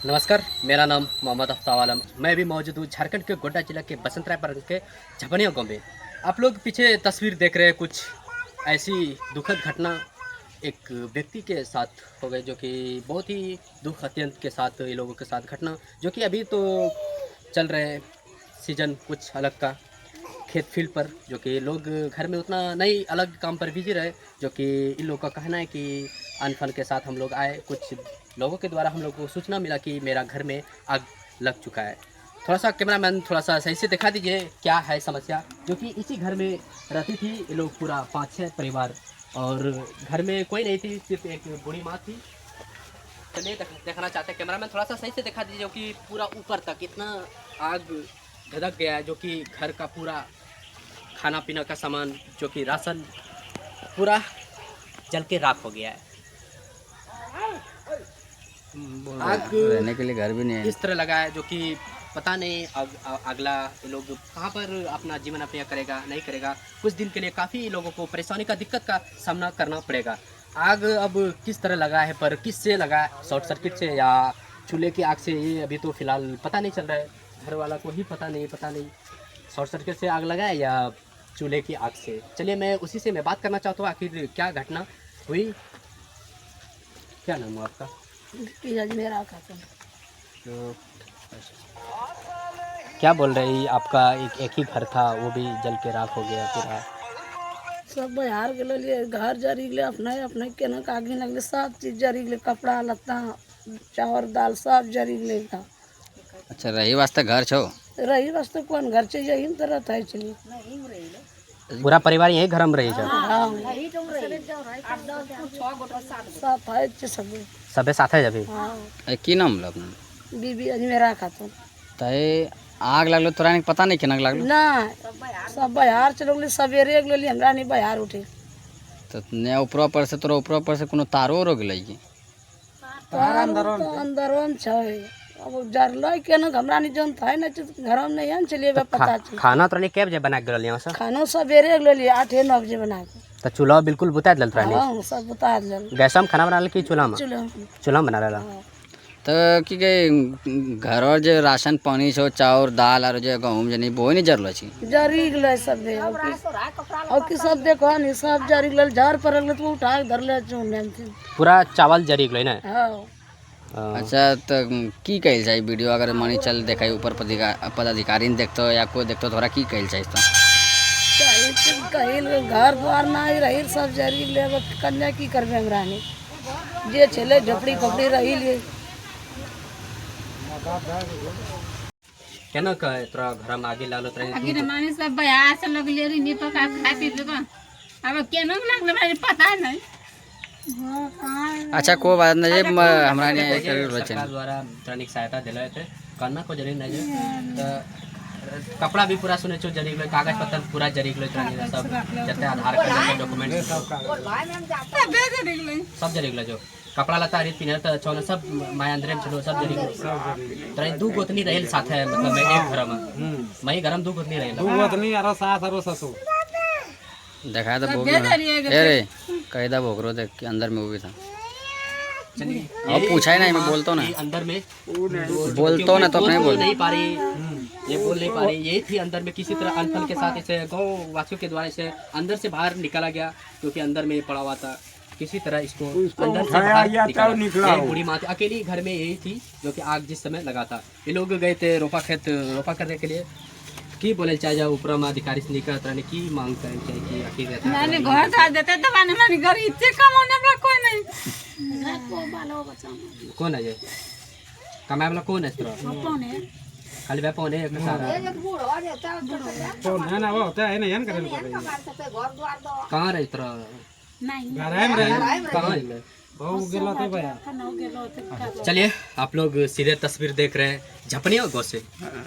नमस्कार, मेरा नाम मोहम्मद अफ्ताब आलम। मैं भी मौजूद हूँ झारखंड के गोड्डा जिला के बसंतराय प्रखंड के झपनिया गाँव में। आप लोग पीछे तस्वीर देख रहे हैं, कुछ ऐसी दुखद घटना एक व्यक्ति के साथ हो गई, जो कि बहुत ही दुख अत्यंत के साथ ये लोगों के साथ घटना, जो कि अभी तो चल रहे हैं सीजन कुछ अलग का खेत फील्ड पर, जो कि लोग घर में उतना नहीं अलग काम पर बिजी रहे, जो कि इन लोगों का कहना है कि अनफन के साथ हम लोग आए। कुछ लोगों के द्वारा हम लोग को सूचना मिला कि मेरा घर में आग लग चुका है। थोड़ा सा कैमरामैन थोड़ा सा सही से दिखा दीजिए क्या है समस्या। जो कि इसी घर में रहती थी ये लोग, पूरा 5-6 परिवार, और घर में कोई नहीं थी, सिर्फ एक बूढ़ी माँ थी। चलिए देखना चाहते हैं कैमरामैन, थोड़ा सा सही से दिखा दीजिए। जो कि पूरा ऊपर तक इतना आग धधक गया है, जो कि घर का पूरा खाना पीना का सामान, जो कि राशन, पूरा जल के राख हो गया है। आग रहने के लिए घर भी नहीं है। इस तरह लगा है, जो कि पता नहीं अगला ये लोग कहाँ पर अपना जीवन यापन करेगा नहीं करेगा। कुछ दिन के लिए काफ़ी लोगों को परेशानी का दिक्कत का सामना करना पड़ेगा। आग अब किस तरह लगा है, पर किस से लगा है, शॉर्ट सर्किट से या चूल्हे की आग से, ये अभी तो फिलहाल पता नहीं चल रहा है। घर वाला को ही पता नहीं शॉर्ट सर्किट से आग लगा है या चूल्हे की आग से। चलिए मैं उसी से मैं बात करना चाहता हूँ, आखिर क्या घटना हुई। क्या नाम हुआ आपका? मेरा खाता तो क्या बोल रही आपका? एक ही घर था, वो भी जल के राख हो गया पूरा। सब बाहर के लिए घर जरी गए, अपने अपने केना कागज लगले, सब चीज जरी गए, कपड़ा लत्ता चावल दाल सब जरी गए था। अच्छा, रही वास्ते घर छो? रही वास्ते कौन घर चाहिए, यही तरह था। चलिए पूरा परिवार यही घर में रही है? हाँ सब है सब। सबे साथ है अभी? हाँ की नाम लो अपना? बीबी अजमेरा खाता तय आग लगलो तोरा नहीं पता नहीं केना लगलो? ना सब बाहर चलो गए, सवेरे गए हमरा नहीं बाहर उठे। तो ने ऊपर पर से तोरा ऊपर पर से कोनो तारो रो गेलै की? अंदर में छै। अब जरल केना हमरा नहीं जन था ना, घर में नहीं है। चलिए पता चल खाना तो नहीं कै बजे बना के यहाँ से? खाना सवेरे ले 8-9 बजे बना के। तो चूल्हा बिल्कुल बुता दिल रहा? हाँ सब बता दिल। गैस में खाना बना कि चूल्हा में? चूल्हा में बना रहा। तो की के घर और जो राशन पानी छो, चाउर दाल और जो गहूम जनी वो नहीं जरलो छी? जरी गले सब दे और की सब देखो नहीं, सब जरी गले, झाड़ पर गले तो उठा के धर ले चुने पूरा चावल जरी गए ना? हां। अच्छा, तो की कहल जाए वीडियो अगर मनी चल देखाई ऊपर पदाधिकारी ने देखतो या कोई देखतो तोरा की कहल जाए? तो कहिल घर द्वार ना रही सब जरी गले, कन्या की करबे हमरा ने, जे छले झपड़ी फपड़ी रही ले। केना कहे तोरा घर में आगे लागल रहे? आगे माने सब बाहर से लोग ले रही तो का खा पी लेबा। अब केना लागल भाई पता नहीं। अच्छा को बात नहीं, हमरा ने सरकार द्वारा दैनिक सहायता दिलाए थे, करना को जरी नहीं तो कपड़ा भी पूरा सुने छो जरी गए, कागज पत्र पूरा जरी गए, सब जते आधार कार्ड के डॉक्यूमेंट सब जरी गए। जो कपड़ा लता रीत पिनर त छोन सब माय अंदर में छलो, सब जरी गए। तरे दू गोतनी रहेल साथ है, मतलब मैं एक घर में मई घर में दू गोतनी रहेल, दू गोतनी आरो सास आरो ससुर। देखा तो भोग अरे कैदा भोगरो देख के अंदर में वो भी था। चलिए अब पूछा ही नहीं, मैं बोलता ना अंदर में बोलता ना तो अपने बोल नहीं पा रही, ये बोल नहीं पा रही। यही थी अंदर में, किसी तरह अनफन के साथ इसे गाँव वासियों के द्वारा इसे अंदर से बाहर निकाला गया, क्योंकि अंदर में पड़ा हुआ था। किसी तरह इसको अंदर से बाहर निकाला। बूढ़ी माँ अकेली घर में यही थी, जो कि आग जिस समय लगा था। ये लोग गए थे रोपा करने के लिए। की बोले चाहे जाओ ऊपर में अधिकारी से निकल तरह की मांग करें चाहिए कि आखिर रहता है मैंने घर सा देते तो माने माने घर इतने कम होने वाला कोई नहीं। कौन है ये कमाए वाला? कौन है तेरा? खाली वे पौने एक सारा तो ना वो होता है ना, यन करे कहां रहे तेरा? नहीं घर में रहे कहां है? बहु गेलो तो भैया। चलिए आप लोग सीधे तस्वीर देख रहे हैं झपनिया गाँव से।